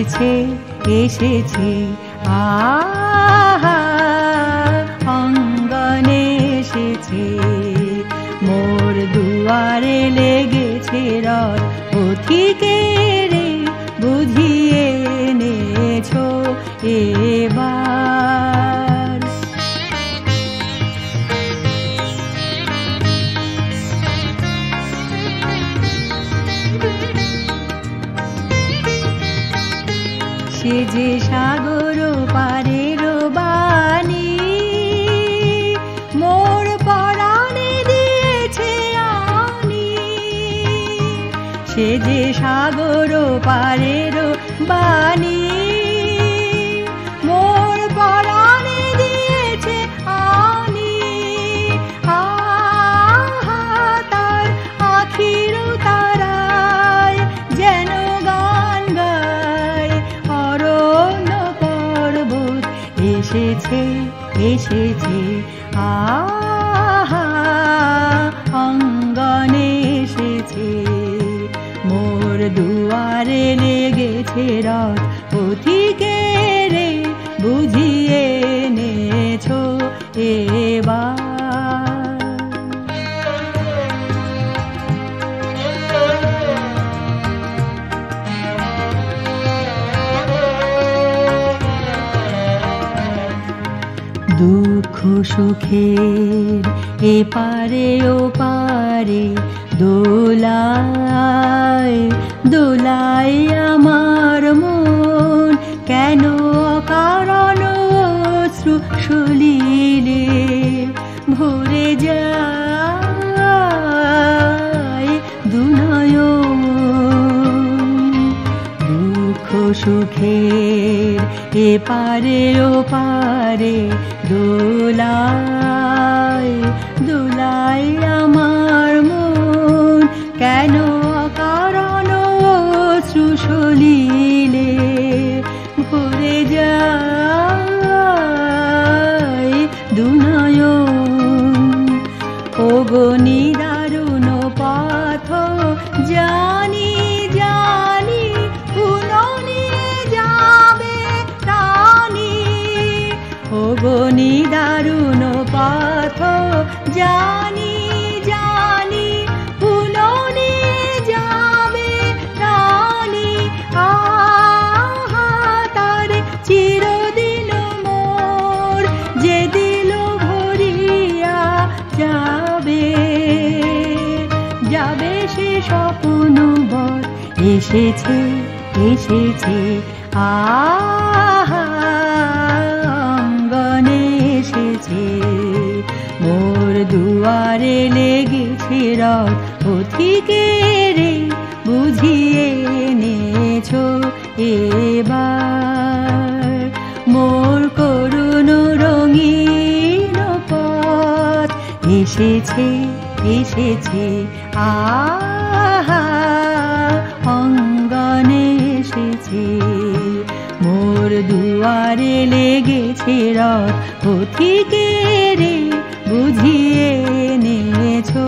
এসেছে এসেছে আহা অঙ্গনে এসেছে মোর দুয়ারে লেগেছে রথ পথিকের বুঝিয়ে এনেছো এবার সে যে সাগর পারের বাণী মোর পরাণে দিয়েছে আনি সে যে সাগর পারের বাণী মোর পরাণে দিয়েছে আনি আহা তার আখির তারায় যেন গান গায় অরণ্য পর্বত এসেছে এসেছে আহা অঙ্গনে এসেছে মোর দুয়ারে লেগেছে রথ পথিকের বুঝিয়ে এনেছো এবার দুঃখ সুখের এপারে ওপারে দোলায় দোলায় আমার মন কেন অকারণ অশ্রু সলিলে ভরে যায় দুনয়ন দুঃখ সুখের এপারে ওপারে দোলায় দোলায় আমার মন কেন অকারণ অশ্রু সলিলে ভরে যায় দুনয়ন ওগো নিদারুণ পথ জানি জানি পুননিয়ে যাবে প্রাণী ওগো নিদারুণ পথ জানি জানি পুননিয়ে যাবে প্রাণী আহা তার চিরদিন মোর যে দিল ভরিয়া যাবে যাবে সে স্বপ্ন বর এসেছে এসেছে আহা অঙ্গনে এসেছে মোর দুয়ারে লেগেছে রথ পথিকের বুঝিয়ে এনেছো এবার মোর করুণ রঙিন পথ এসেছে এসেছে আহা অঙ্গনে এসেছে মোর দুয়ারে লেগেছে রথ পথিকের বুঝিয়ে এনেছো